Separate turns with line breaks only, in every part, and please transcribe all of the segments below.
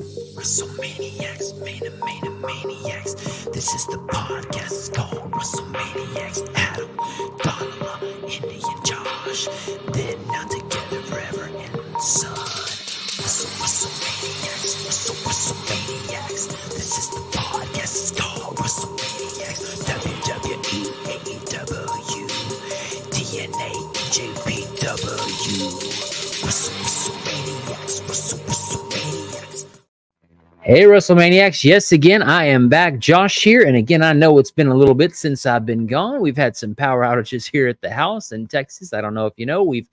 WrestleManiacs, Maniacs. This is the podcast, it's called WrestleManiacs. Adam, Donald, Indian Josh, they're not together forever and son. WrestleManiacs. This is the podcast, it's called WrestleManiacs. WWE, AEW, TNA, JPW. WrestleManiacs. Hey, WrestleManiacs. Yes, again, I am back. Josh here. And again, I know it's been a little bit since I've been gone. We've had some power outages here at the house in Texas. I don't know if you know, we've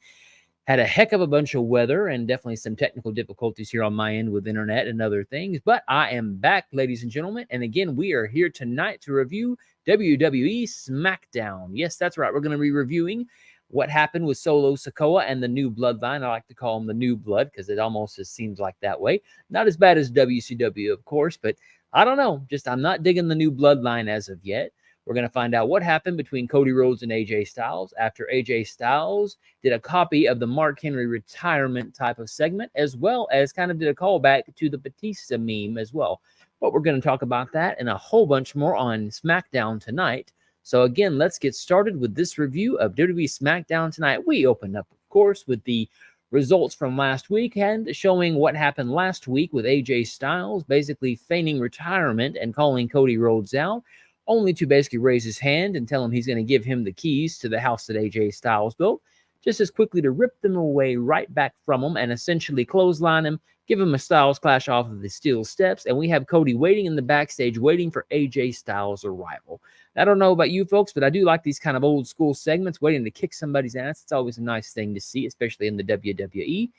had a heck of a bunch of weather and definitely some technical difficulties here on my end with internet and other things. But I am back, ladies and gentlemen. And again, we are here tonight to review WWE Smackdown. Yes, that's right. We're going to be reviewing what happened with Solo Sikoa and the New Bloodline. I like to call them the New Blood because it almost just seems like that way. Not as bad as WCW, of course, but I don't know. Just I'm not digging the New Bloodline as of yet. We're going to find out what happened between Cody Rhodes and AJ Styles after AJ Styles did a copy of the Mark Henry retirement type of segment, as well as kind of did a callback to the Batista meme as well. But we're going to talk about that and a whole bunch more on SmackDown tonight. So again, let's get started with this review of WWE Smackdown tonight. We opened up, of course, with the results from last week and showing what happened last week with AJ Styles, basically feigning retirement and calling Cody Rhodes out, only to basically raise his hand and tell him he's going to give him the keys to the house that AJ Styles built, just as quickly to rip them away right back from him and essentially clothesline him, give him a Styles Clash off of the steel steps, and we have Cody waiting in the backstage, waiting for AJ Styles' arrival. I don't know about you folks, but I do like these kind of old school segments, waiting to kick somebody's ass. It's always a nice thing to see, especially in the WWE.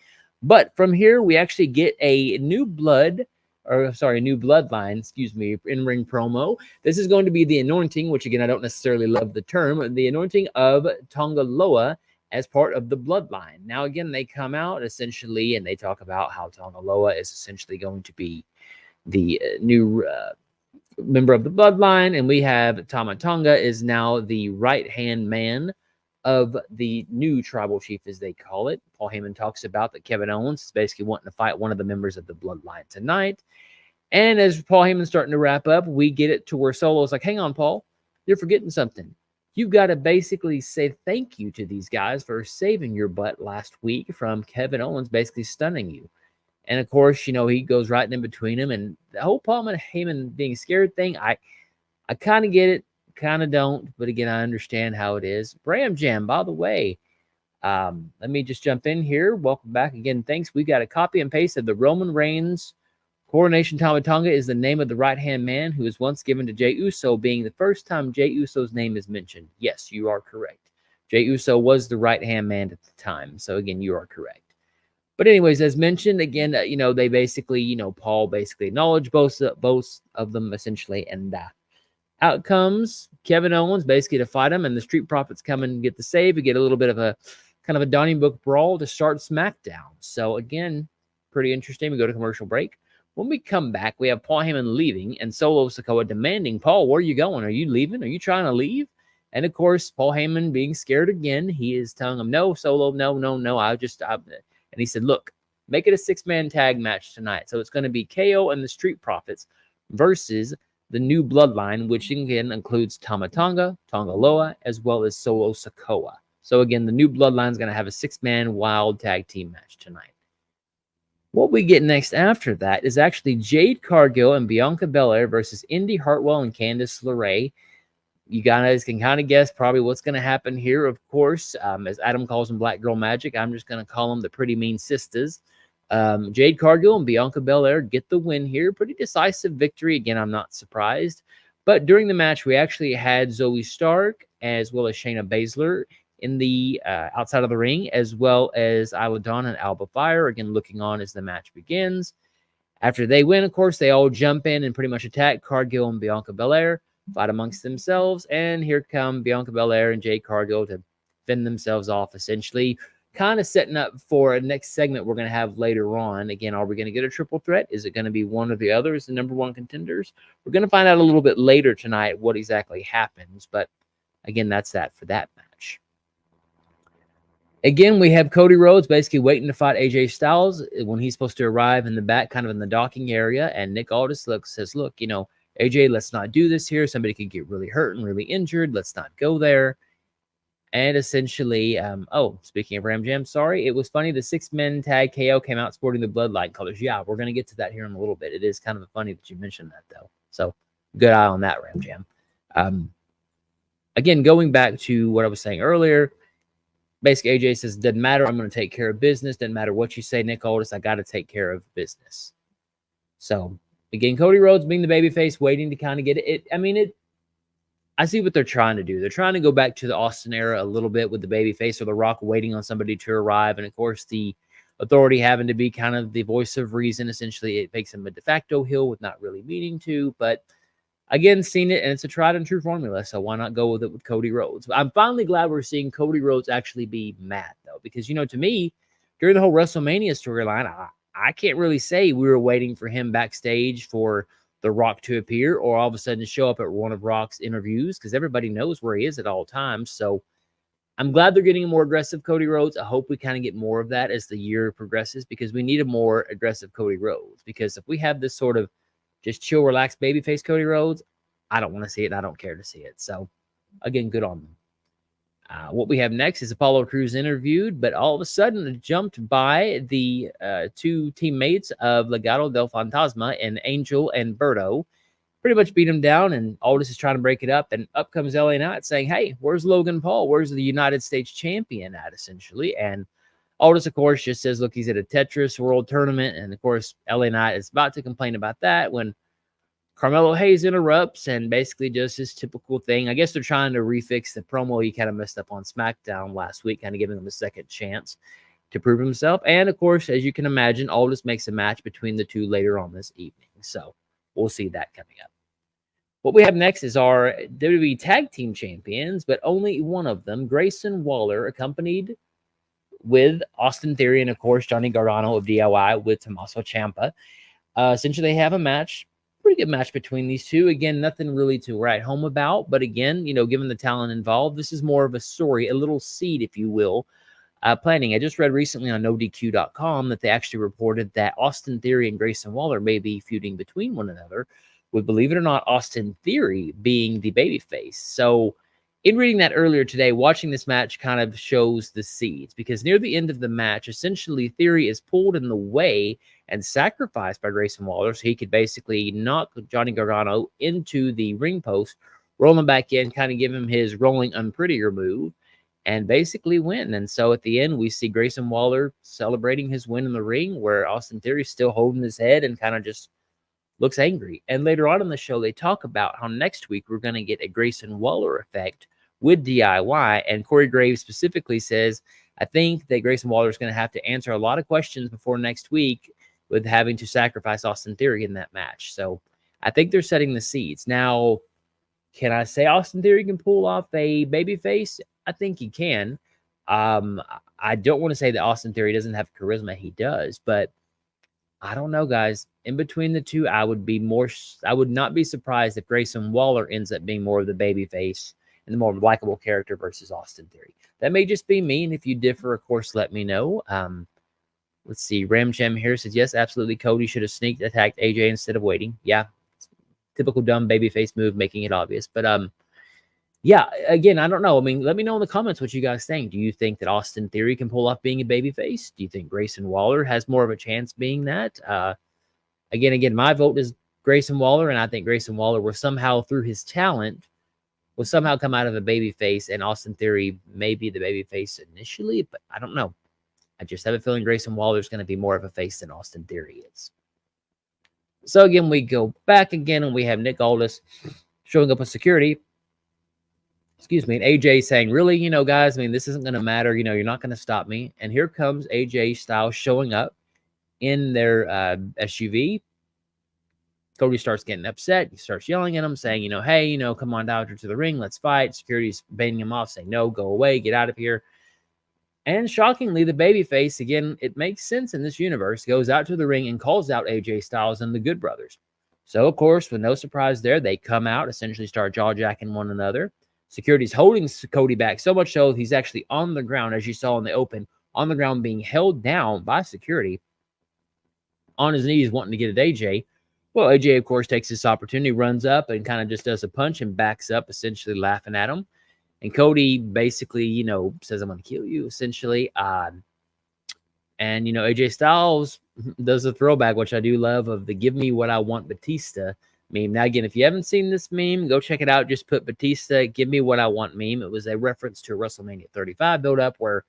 But from here, we actually get a new bloodline, in-ring promo. This is going to be the anointing, which again, I don't necessarily love the term, the anointing of Tonga Loa as part of the bloodline. Now, again, they come out essentially and they talk about how Tonga Loa is essentially going to be the new member of the bloodline, and we have Tama Tonga is now the right-hand man of the new tribal chief, as they call it. Paul Heyman talks about that Kevin Owens is basically wanting to fight one of the members of the bloodline tonight. And as Paul Heyman's starting to wrap up, we get it to where Solo's like, hang on, Paul, you're forgetting something. You've got to basically say thank you to these guys for saving your butt last week from Kevin Owens basically stunning you. And of course, you know, he goes right in between them. And the whole Paul Heyman being scared thing, I kind of get it, kind of don't. But again, I understand how it is. Bram Jam, by the way, let me just jump in here. Welcome back again. Thanks. We got a copy and paste of the Roman Reigns Coronation Tama Tonga is the name of the right-hand man who was once given to Jey Uso, being the first time Jey Uso's name is mentioned. Yes, you are correct. Jey Uso was the right-hand man at the time. So again, you are correct. But anyways, as mentioned, again, they basically, Paul basically acknowledged both of them essentially. And out comes Kevin Owens basically to fight him. And the Street Profits come and get the save. We get a little bit of a kind of a Donnybrook brawl to start SmackDown. So again, pretty interesting. We go to commercial break. When we come back, we have Paul Heyman leaving and Solo Sikoa demanding, Paul, where are you going? Are you leaving? Are you trying to leave? And of course, Paul Heyman being scared again, he is telling him, no, Solo, no. And he said, look, make it a 6-man tag match tonight. So it's going to be KO and the Street Profits versus the New Bloodline, which again includes Tama Tonga, Tonga Loa, as well as Solo Sikoa. So again, the New Bloodline is going to have a 6-man wild tag team match tonight. What we get next after that is actually Jade Cargill and Bianca Belair versus Indy Hartwell and Candice LeRae. You guys can kind of guess probably what's going to happen here, of course. As Adam calls them Black Girl Magic, I'm just going to call them the Pretty Mean Sisters. Jade Cargill and Bianca Belair get the win here. Pretty decisive victory. Again, I'm not surprised. But during the match, we actually had Zoe Stark as well as Shayna Baszler in the outside of the ring, as well as Isla Dawn and Alba Fire, again, looking on as the match begins. After they win, of course, they all jump in and pretty much attack Cargill and Bianca Belair, fight amongst themselves, and here come Bianca Belair and Jade Cargill to fend themselves off, essentially, kind of setting up for a next segment we're going to have later on. Again, are we going to get a triple threat? Is it going to be one or the other as the number one contenders? We're going to find out a little bit later tonight what exactly happens, but again, that's that for that match. Again, we have Cody Rhodes basically waiting to fight AJ Styles when he's supposed to arrive in the back, kind of in the docking area. And Nick Aldis says, look, AJ, let's not do this here. Somebody could get really hurt and really injured. Let's not go there. And essentially, speaking of Ram Jam, sorry, it was funny. The 6-man tag KO came out sporting the Bloodline colors. Yeah, we're going to get to that here in a little bit. It is kind of funny that you mentioned that, though. So good eye on that, Ram Jam. Again, going back to what I was saying earlier, basically AJ says, doesn't matter. I'm going to take care of business. Doesn't matter what you say, Nick Aldis. I got to take care of business. So again, Cody Rhodes being the babyface, waiting to kind of get it. I see what they're trying to do. They're trying to go back to the Austin era a little bit with the babyface or The Rock waiting on somebody to arrive. And, of course, the Authority having to be kind of the voice of reason. Essentially, it makes him a de facto heel with not really meaning to. But, again, seen it, and it's a tried-and-true formula. So why not go with it with Cody Rhodes? I'm finally glad we're seeing Cody Rhodes actually be mad, though. Because, to me, during the whole WrestleMania storyline, I can't really say we were waiting for him backstage for The Rock to appear or all of a sudden show up at one of Rock's interviews because everybody knows where he is at all times. So I'm glad they're getting a more aggressive Cody Rhodes. I hope we kind of get more of that as the year progresses because we need a more aggressive Cody Rhodes. Because if we have this sort of just chill, relaxed babyface Cody Rhodes, I don't want to see it. And I don't care to see it. So again, good on them. What we have next is Apollo Crews interviewed, but all of a sudden jumped by the two teammates of Legado del Fantasma and Angel and Berto. Pretty much beat him down, and Aldis is trying to break it up, and up comes LA Knight saying, hey, where's Logan Paul? Where's the United States champion at, essentially? And Aldis, of course, just says, look, he's at a Tetris World Tournament, and, of course, LA Knight is about to complain about that when Carmelo Hayes interrupts and basically does his typical thing. I guess they're trying to refix the promo he kind of messed up on SmackDown last week, kind of giving him a second chance to prove himself. And, of course, as you can imagine, Aldis makes a match between the two later on this evening. So we'll see that coming up. What we have next is our WWE Tag Team Champions, but only one of them, Grayson Waller, accompanied with Austin Theory and, of course, Johnny Gargano of DIY with Tommaso Ciampa. Essentially, they have a match. Pretty good match between these two. Again, nothing really to write home about. But again, given the talent involved, this is more of a story, a little seed, if you will, planning. I just read recently on NoDQ.com that they actually reported that Austin Theory and Grayson Waller may be feuding between one another, with, believe it or not, Austin Theory being the babyface. So in reading that earlier today, watching this match kind of shows the seeds, because near the end of the match, essentially Theory is pulled in the way and sacrificed by Grayson Waller, so he could basically knock Johnny Gargano into the ring post, roll him back in, kind of give him his rolling unprettier move, and basically win. And so at the end, we see Grayson Waller celebrating his win in the ring, where Austin Theory's still holding his head and kind of just looks angry. And later on in the show, they talk about how next week we're going to get a Grayson Waller effect with DIY. And Corey Graves specifically says, I think that Grayson Waller is going to have to answer a lot of questions before next week with having to sacrifice Austin Theory in that match. So I think they're setting the seeds. Now, can I say Austin Theory can pull off a babyface? I think he can. I don't want to say that Austin Theory doesn't have charisma. He does, but I don't know, guys. In between the two, I would not be surprised if Grayson Waller ends up being more of the babyface and the more likable character versus Austin Theory. That may just be me, and if you differ, of course, let me know. Let's see. Ram Chem here says, yes, absolutely. Cody should have sneaked attacked AJ instead of waiting. Yeah. Typical dumb babyface move, making it obvious. But, yeah, again, I don't know. I mean, let me know in the comments what you guys think. Do you think that Austin Theory can pull off being a babyface? Do you think Grayson Waller has more of a chance being that? Again, my vote is Grayson Waller, and I think Grayson Waller will somehow, through his talent, will somehow come out of a babyface, and Austin Theory may be the babyface initially, but I don't know. I just have a feeling Grayson Waller is going to be more of a face than Austin Theory is. So again, we go back again, and we have Nick Aldis showing up with security. Excuse me, and AJ saying, really, guys, I mean, this isn't going to matter. You're not going to stop me. And here comes AJ Styles showing up in their SUV. Cody starts getting upset. He starts yelling at him, saying, hey, come on down to the ring. Let's fight. Security's baiting him off, saying, no, go away. Get out of here. And shockingly, the babyface, again, it makes sense in this universe, goes out to the ring and calls out AJ Styles and the Good Brothers. So, of course, with no surprise there, they come out, essentially start jaw-jacking one another. Security's holding Cody back so much so he's actually on the ground, as you saw in the open, on the ground being held down by security, on his knees wanting to get at AJ. Well, AJ, of course, takes this opportunity, runs up and kind of just does a punch and backs up, essentially laughing at him. And Cody basically, says, I'm going to kill you, essentially. And, AJ Styles does a throwback, which I do love, of the Give Me What I Want Batista meme. Now, again, if you haven't seen this meme, go check it out. Just put Batista, Give Me What I Want meme. It was a reference to a WrestleMania 35 build-up where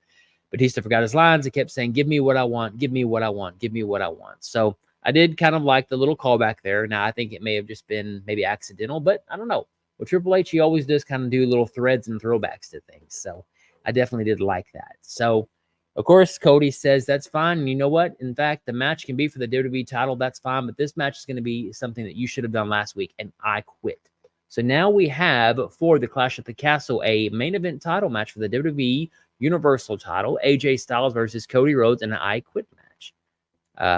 Batista forgot his lines. He kept saying, give me what I want, give me what I want, give me what I want. So I did kind of like the little callback there. Now, I think it may have just been maybe accidental, but I don't know. With Triple H, he always does kind of do little threads and throwbacks to things. So I definitely did like that. So, of course, Cody says that's fine. And you know what? In fact, the match can be for the WWE title. That's fine. But this match is going to be something that you should have done last week. And I quit. So now we have, for the Clash at the Castle, a main event title match for the WWE Universal title. AJ Styles versus Cody Rhodes in an I Quit match.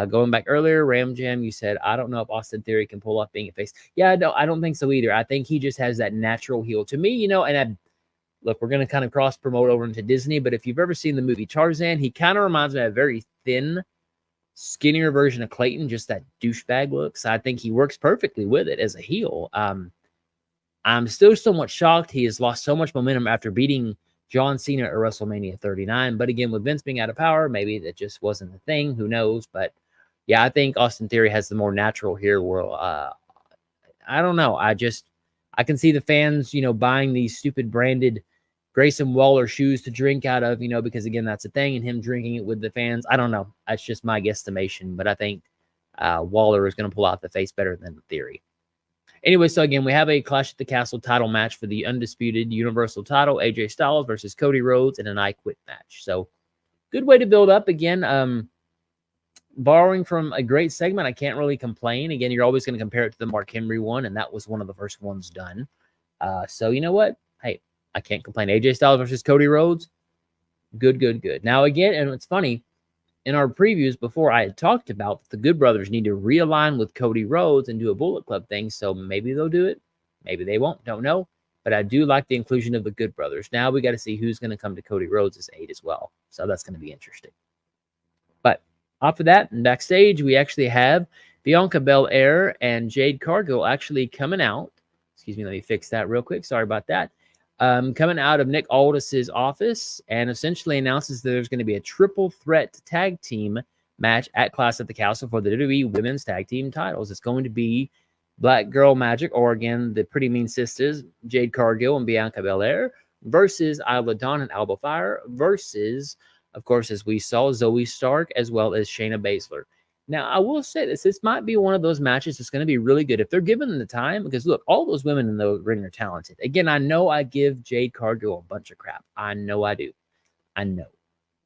Going back earlier, Ram Jam, you said, I don't know if Austin Theory can pull off being a face. Yeah, no, I don't think so either. I think he just has that natural heel. To me, look, we're going to kind of cross-promote over into Disney, but if you've ever seen the movie Tarzan, he kind of reminds me of a very thin, skinnier version of Clayton, just that douchebag look. So I think he works perfectly with it as a heel. I'm still somewhat shocked he has lost so much momentum after beating John Cena at WrestleMania 39. But again, with Vince being out of power, maybe that just wasn't the thing. Who knows? But yeah, I think Austin Theory has the more natural here. Where I don't know. I can see the fans, buying these stupid branded Grayson Waller shoes to drink out of, because again, that's a thing, and him drinking it with the fans. I don't know. That's just my guesstimation, but I think Waller is going to pull out the face better than Theory. Anyway, so again, we have a Clash at the Castle title match for the undisputed Universal title, AJ Styles versus Cody Rhodes in an I Quit match. So good way to build up. Again, borrowing from a great segment, I can't really complain. Again, you're always going to compare it to the Mark Henry one, and that was one of the first ones done. So you know what? Hey, I can't complain. AJ Styles versus Cody Rhodes. Good, good, good. Now, again, and it's funny, in our previews before, I had talked about that the Good Brothers need to realign with Cody Rhodes and do a Bullet Club thing. So maybe they'll do it. Maybe they won't. Don't know. But I do like the inclusion of the Good Brothers. Now we got to see who's going to come to Cody Rhodes' aid as well. So that's going to be interesting. But off of that, and backstage, we actually have Bianca Belair and Jade Cargill actually coming out. Excuse me, let me fix that real quick. Sorry about that. Coming out of Nick Aldis's office and essentially announces that there's going to be a triple threat tag team match at Clash at the Castle for the WWE Women's Tag Team titles. It's going to be Black Girl Magic, or again, the Pretty Mean Sisters, Jade Cargill and Bianca Belair, versus Isla Dawn and Alba Fire, versus, of course, as we saw, Zoe Stark, as well as Shayna Baszler. Now, I will say this might be one of those matches that's going to be really good if they're given the time, because, look, all those women in the ring are talented. Again, I know I give Jade Cargill a bunch of crap. I know I do. I know.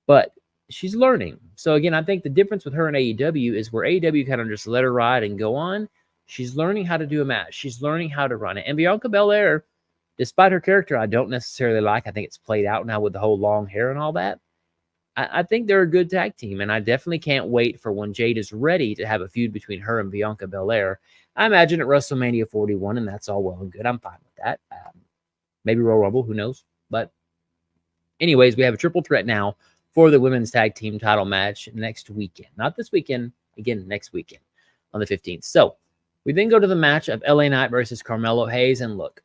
But she's learning. So, again, I think the difference with her and AEW is where AEW kind of just let her ride and go on. She's learning how to do a match. She's learning how to run it. And Bianca Belair, despite her character I don't necessarily like, I think it's played out now with the whole long hair and all that, I think they're a good tag team, and I definitely can't wait for when Jade is ready to have a feud between her and Bianca Belair. I imagine at WrestleMania 41, and that's all well and good. I'm fine with that. Maybe Royal Rumble, who knows? But anyways, we have a triple threat now for the women's tag team title match next weekend. Not this weekend, again, next weekend on the 15th. So we then go to the match of LA Knight versus Carmelo Hayes, and look,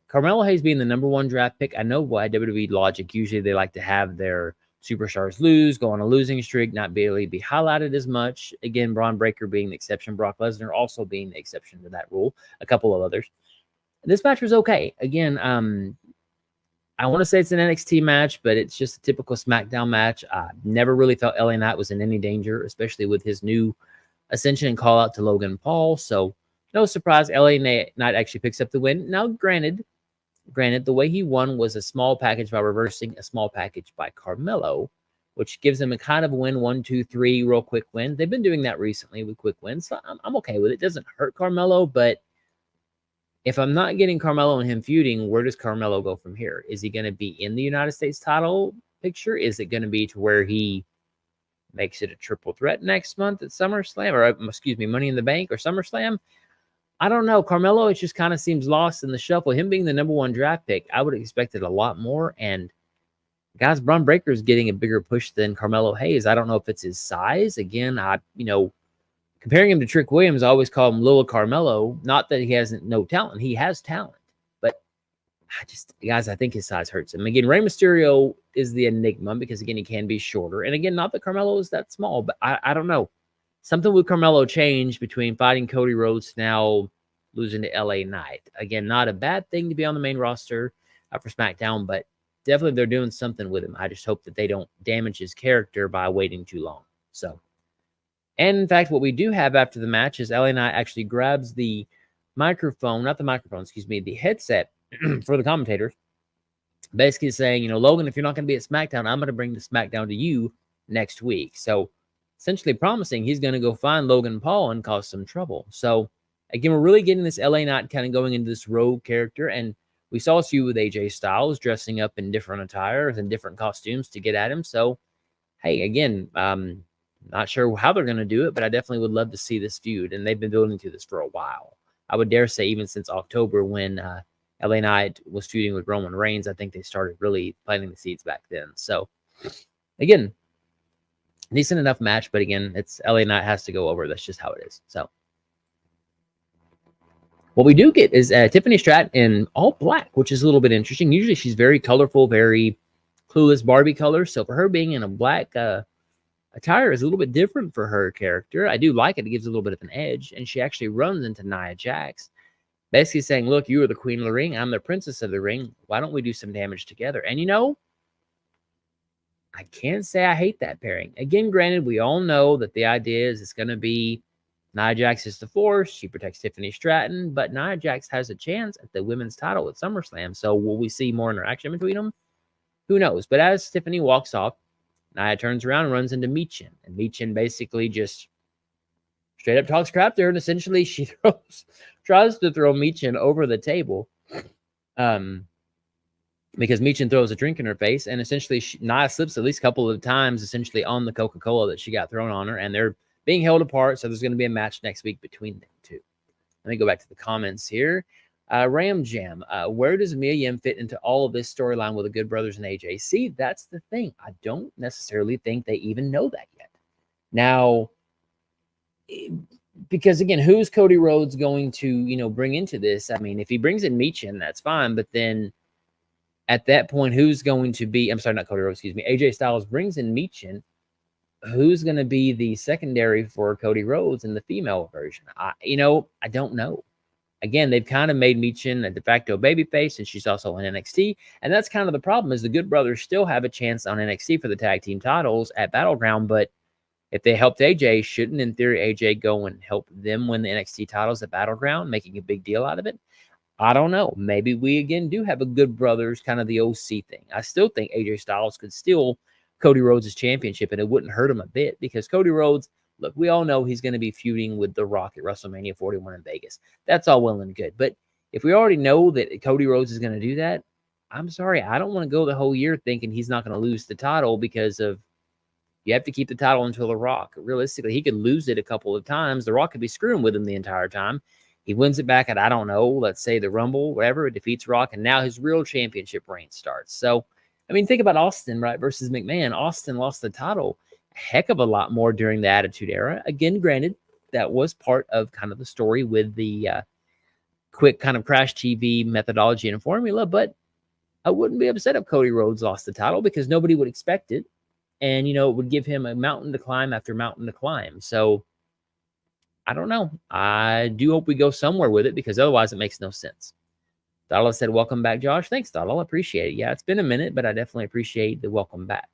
Carmelo Hayes being the number one draft pick, I know why WWE logic, usually they like to have their superstars lose, go on a losing streak, not really be highlighted as much. Again, Braun Breaker being the exception, Brock Lesnar also being the exception to that rule, a couple of others. This match was okay. Again, I want to say it's an NXT match, but it's just a typical SmackDown match. I never really felt LA Knight was in any danger, especially with his new ascension and call out to Logan Paul. So no surprise, LA Knight actually picks up the win. Now, granted, the way he won was a small package by reversing a small package by Carmelo, which gives him a kind of win, 1, 2, 3, real quick win. They've been doing that recently with quick wins, so I'm okay with it. It doesn't hurt Carmelo, but if I'm not getting Carmelo and him feuding, where does Carmelo go from here? Is he going to be in the United States title picture? Is it going to be to where he makes it a triple threat next month at SummerSlam, or excuse me, Money in the Bank or SummerSlam? I don't know. Carmelo, it just kind of seems lost in the shuffle. Him being the #1 draft pick, I would have expected a lot more. And guys, Braun Breaker is getting a bigger push than Carmelo Hayes. I don't know if it's his size. Again, comparing him to Trick Williams, I always call him Little Carmelo. Not that he hasn't no talent. He has talent. But I think his size hurts him. Again, Rey Mysterio is the enigma because, again, he can be shorter. And again, not that Carmelo is that small, but I don't know. Something with Carmelo changed between fighting Cody Rhodes to now losing to LA Knight. Again, not a bad thing to be on the main roster for SmackDown, but definitely they're doing something with him. I just hope that they don't damage his character by waiting too long. So, and in fact, what we do have after the match is LA Knight actually grabs the the headset for the commentators, basically saying, Logan, if you're not going to be at SmackDown, I'm going to bring the SmackDown to you next week. So, essentially promising he's going to go find Logan Paul and cause some trouble. So, again, we're really getting this LA Knight kind of going into this rogue character. And we saw a few with AJ Styles dressing up in different attires and different costumes to get at him. So, hey, again, not sure how they're going to do it, but I definitely would love to see this feud. And they've been building to this for a while. I would dare say even since October when LA Knight was feuding with Roman Reigns, I think they started really planting the seeds back then. So, again, decent enough match, but again, it's LA Knight has to go over. That's just how it is. So, what we do get is Tiffany Stratton in all black, which is a little bit interesting. Usually she's very colorful, very clueless Barbie colors. So, for her being in a black attire is a little bit different for her character. I do like it. It gives a little bit of an edge. And she actually runs into Nia Jax, basically saying, look, you are the queen of the ring. I'm the princess of the ring. Why don't we do some damage together? And I can't say I hate that pairing. Again, granted, we all know that the idea is it's going to be Nia Jax is the force. She protects Tiffany Stratton, but Nia Jax has a chance at the women's title at SummerSlam. So will we see more interaction between them? Who knows? But as Tiffany walks off, Nia turns around and runs into Michin. And Michin basically just straight up talks crap to her. And essentially she tries to throw Michin over the table. Because Michin throws a drink in her face, and essentially Nia slips at least a couple of times, essentially on the Coca-Cola that she got thrown on her, and they're being held apart, so there's going to be a match next week between them two. Let me go back to the comments here. Ram Jam, where does Mia Yim fit into all of this storyline with the Good Brothers and AJ? See, that's the thing. I don't necessarily think they even know that yet. Now, because again, who's Cody Rhodes going to, bring into this? I mean, if he brings in Michin, that's fine, but then at that point, who's going to be, I'm sorry, not Cody Rhodes, excuse me, AJ Styles brings in Michin. Who's going to be the secondary for Cody Rhodes in the female version? I don't know. Again, they've kind of made Michin a de facto babyface, and she's also in NXT. And that's kind of the problem is the Good Brothers still have a chance on NXT for the tag team titles at Battleground. But if they helped AJ, shouldn't, in theory, AJ go and help them win the NXT titles at Battleground, making a big deal out of it? I don't know. Maybe we, again, do have a Good Brothers, kind of the OC thing. I still think AJ Styles could steal Cody Rhodes' championship, and it wouldn't hurt him a bit because Cody Rhodes, look, we all know he's going to be feuding with The Rock at WrestleMania 41 in Vegas. That's all well and good. But if we already know that Cody Rhodes is going to do that, I'm sorry. I don't want to go the whole year thinking he's not going to lose the title because of you have to keep the title until The Rock. Realistically, he could lose it a couple of times. The Rock could be screwing with him the entire time. He wins it back at, I don't know, let's say the Rumble, whatever, defeats Rock, and now his real championship reign starts. So, I mean, think about Austin, right, versus McMahon. Austin lost the title a heck of a lot more during the Attitude Era. Again, granted, that was part of kind of the story with the quick kind of crash TV methodology and formula, but I wouldn't be upset if Cody Rhodes lost the title because nobody would expect it. And, it would give him a mountain to climb after mountain to climb. So, I don't know. I do hope we go somewhere with it because otherwise it makes no sense. Dala said, welcome back, Josh. Thanks, Dala. I appreciate it. Yeah, it's been a minute, but I definitely appreciate the welcome back.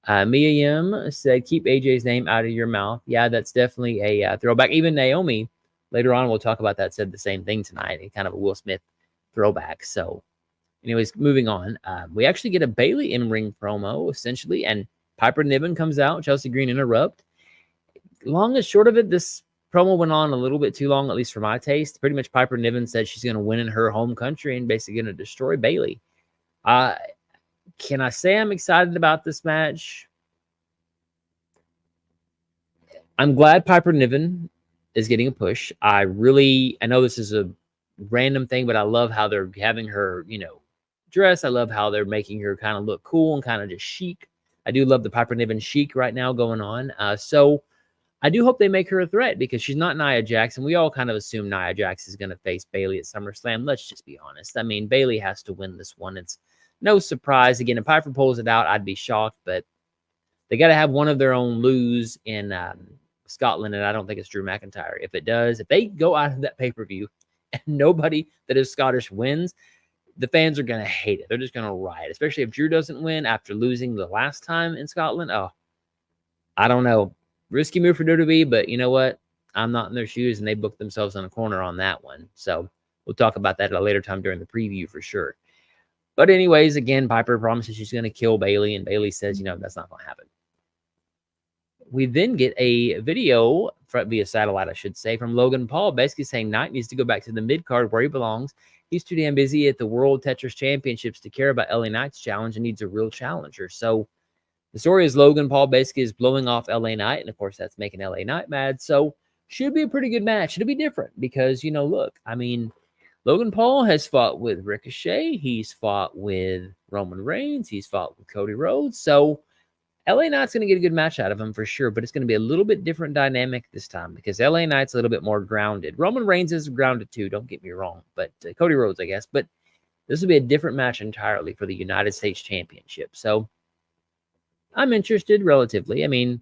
Mia Yim said, keep AJ's name out of your mouth. Yeah, that's definitely a throwback. Even Naomi, later on, we'll talk about that, said the same thing tonight. Kind of a Will Smith throwback. So, anyways, moving on. We actually get a Bayley in-ring promo, essentially, and Piper Niven comes out. Chelsea Green interrupt. Long and short of it, this promo went on a little bit too long, at least for my taste. Pretty much Piper Niven said she's going to win in her home country and basically going to destroy Bayley. Can I say I'm excited about this match? I'm glad Piper Niven is getting a push. I know this is a random thing, but I love how they're having her, dress. I love how they're making her kind of look cool and kind of just chic. I do love the Piper Niven chic right now going on. So I do hope they make her a threat because she's not Nia Jax, and we all kind of assume Nia Jax is going to face Bayley at SummerSlam. Let's just be honest. I mean, Bayley has to win this one. It's no surprise. Again, if Piper pulls it out, I'd be shocked, but they got to have one of their own lose in Scotland, and I don't think it's Drew McIntyre. If it does, if they go out of that pay-per-view and nobody that is Scottish wins, the fans are going to hate it. They're just going to riot, especially if Drew doesn't win after losing the last time in Scotland. Oh, I don't know. Risky move for WWE, but you know what? I'm not in their shoes, and they booked themselves on a corner on that one. So we'll talk about that at a later time during the preview for sure. But anyways, again, Piper promises she's going to kill Bayley, and Bayley says, that's not going to happen. We then get a video via satellite, I should say, from Logan Paul, basically saying Knight needs to go back to the mid-card where he belongs. He's too damn busy at the World Tetris Championships to care about LA Knight's challenge and needs a real challenger. So the story is Logan Paul basically is blowing off LA Knight, and of course that's making LA Knight mad. So should be a pretty good match. It'll be different because, look, I mean, Logan Paul has fought with Ricochet. He's fought with Roman Reigns. He's fought with Cody Rhodes. So LA Knight's going to get a good match out of him for sure, but it's going to be a little bit different dynamic this time because LA Knight's a little bit more grounded. Roman Reigns is grounded too, don't get me wrong, but Cody Rhodes, I guess. But this will be a different match entirely for the United States Championship. So I'm interested relatively. I mean,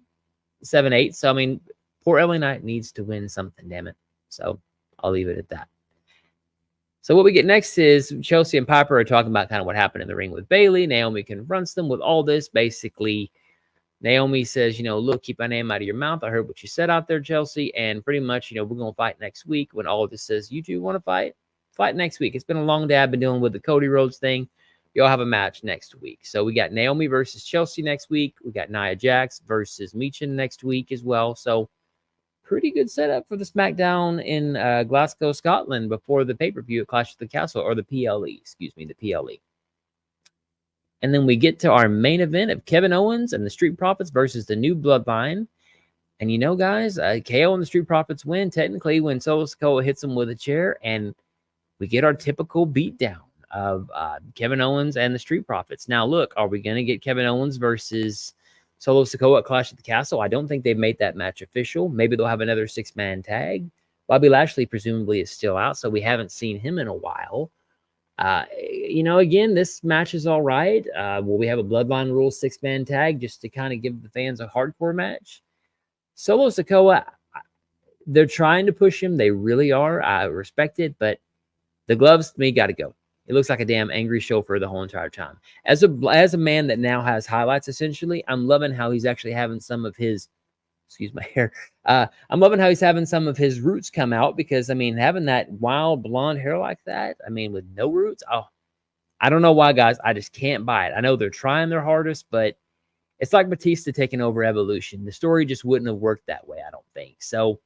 7-8. So, I mean, poor LA Knight needs to win something, damn it. So I'll leave it at that. So what we get next is Chelsea and Piper are talking about kind of what happened in the ring with Bayley. Naomi confronts them with all this. Basically, Naomi says, look, keep my name out of your mouth. I heard what you said out there, Chelsea. And pretty much, we're going to fight next week. When all of this says, you two want to fight? Fight next week. It's been a long day. I've been dealing with the Cody Rhodes thing. You'll have a match next week. So we got Naomi versus Chelsea next week. We got Nia Jax versus Michin next week as well. So pretty good setup for the SmackDown in Glasgow, Scotland before the pay-per-view at Clash of the Castle, or the PLE, the PLE. And then we get to our main event of Kevin Owens and the Street Profits versus the New Bloodline. And guys, KO and the Street Profits win technically when Solo Sikoa hits him with a chair, and we get our typical beatdown of Kevin Owens and the Street Profits. Now, look, are we going to get Kevin Owens versus Solo Sikoa at Clash at the Castle? I don't think they've made that match official. Maybe they'll have another 6-man tag. Bobby Lashley presumably is still out, so we haven't seen him in a while. Again, this match is all right. Will we have a Bloodline Rules 6-man tag just to kind of give the fans a hardcore match? Solo Sikoa, they're trying to push him. They really are. I respect it, but the gloves, to me, got to go. It looks like a damn angry chauffeur the whole entire time. As a man that now has highlights, essentially, I'm loving how he's actually having some of his, excuse my hair. I'm loving how he's having some of his roots come out because, I mean, having that wild blonde hair like that, I mean, with no roots, oh, I don't know why, guys. I just can't buy it. I know they're trying their hardest, but it's like Batista taking over Evolution. The story just wouldn't have worked that way, I don't think. So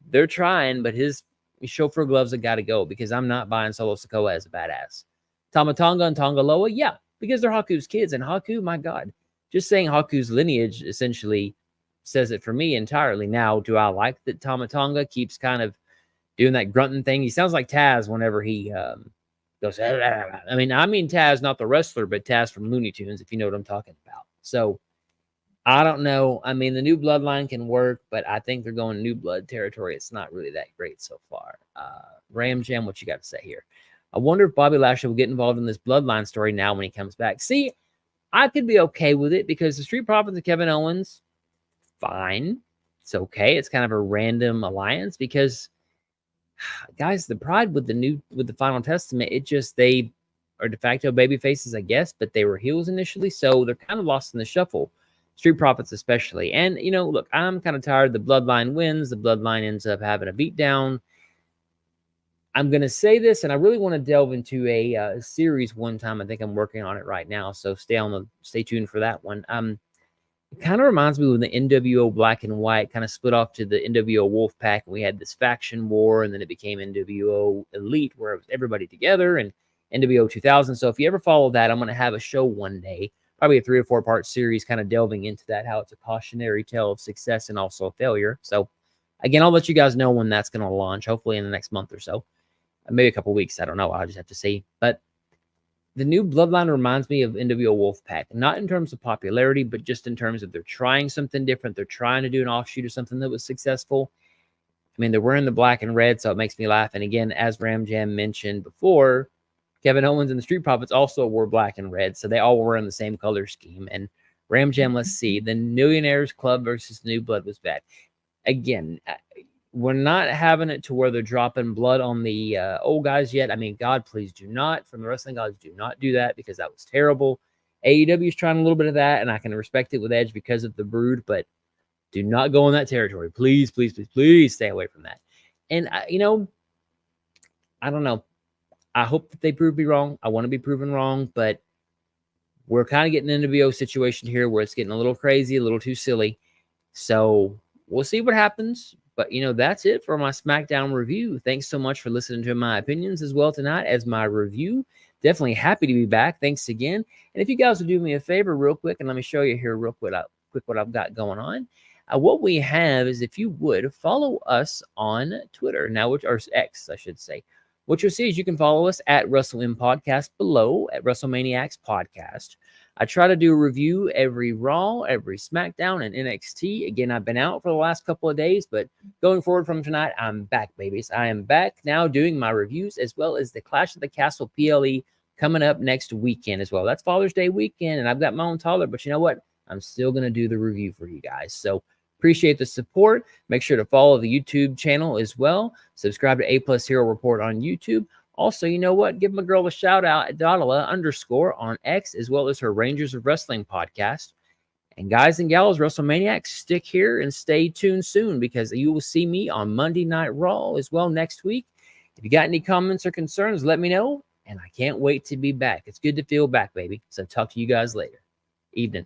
they're trying, but his chauffeur gloves have got to go because I'm not buying Solo Sikoa as a badass. Tama Tonga and Tonga Loa, yeah, because they're Haku's kids. And Haku, my God, just saying Haku's lineage essentially says it for me entirely. Now, do I like that Tama Tonga keeps kind of doing that grunting thing? He sounds like Taz whenever he goes, I mean Taz, not the wrestler, but Taz from Looney Tunes, if you know what I'm talking about. So, I don't know. I mean, the New Bloodline can work, but I think they're going New Blood territory. It's not really that great so far. Ram Jam, what you got to say here? I wonder if Bobby Lashley will get involved in this Bloodline story now when he comes back. See, I could be okay with it because the Street Profits of Kevin Owens, fine. It's okay. It's kind of a random alliance because, guys, the Pride with the Final Testament, they are de facto baby faces, I guess, but they were heels initially, so they're kind of lost in the shuffle. Street Profits especially. And, look, I'm kind of tired. The Bloodline wins. The Bloodline ends up having a beatdown. I'm going to say this, and I really want to delve into a series one time. I think I'm working on it right now, so stay tuned for that one. It kind of reminds me when the NWO Black and White kind of split off to the NWO Wolfpack, and we had this faction war, and then it became NWO Elite, where it was everybody together, and NWO 2000. So if you ever follow that, I'm going to have a show one day, probably a 3 or 4 part series, kind of delving into that, how it's a cautionary tale of success and also failure. So Again, I'll let you guys know when that's going to launch, hopefully in the next month or so. Maybe a couple weeks. I don't know. I'll just have to see. But the new Bloodline reminds me of NWO Wolfpack, not in terms of popularity, but just in terms of they're trying something different. They're trying to do an offshoot of something that was successful. I mean, they're wearing the black and red, so it makes me laugh. And again, as Ram Jam mentioned before, Kevin Owens and the Street Profits also wore black and red, so they all were in the same color scheme. And Ram Jam, let's see, the Millionaires Club versus New Blood was bad. Again, we're not having it to where they're dropping blood on the old guys yet. I mean, God, please do not. From the wrestling gods, do not do that because that was terrible. AEW is trying a little bit of that, and I can respect it with Edge because of the Brood, but do not go in that territory. Please, please, please, please stay away from that. And, you know, I don't know. I hope that they prove me wrong. I want to be proven wrong, but we're kind of getting an NWO situation here where it's getting a little crazy, a little too silly. So we'll see what happens. But, you know, that's it for my SmackDown review. Thanks so much for listening to my opinions as well tonight as my review. Definitely happy to be back. Thanks again. And if you guys would do me a favor real quick, and let me show you here real quick what I've got going on. What we have is, if you would follow us on Twitter now, or X, I should say. What you'll see is you can follow us at WrestleM Podcast below, at WrestleManiacs Podcast. I try to do a review every Raw, every SmackDown, and NXT. Again, I've been out for the last couple of days, but going forward from tonight, I'm back, babies. I am back now doing my reviews as well as the Clash of the Castle PLE coming up next weekend as well. That's Father's Day weekend, and I've got my own toddler, but you know what? I'm still going to do the review for you guys. So appreciate the support. Make sure to follow the YouTube channel as well. Subscribe to A+ Hero Report on YouTube. Also, you know what? Give my girl a shout out at Dotala_ on X, as well as her Rangers of Wrestling podcast. And guys and gals, WrestleManiacs, stick here and stay tuned soon because you will see me on Monday Night Raw as well next week. If you got any comments or concerns, let me know. And I can't wait to be back. It's good to feel back, baby. So talk to you guys later. Evening.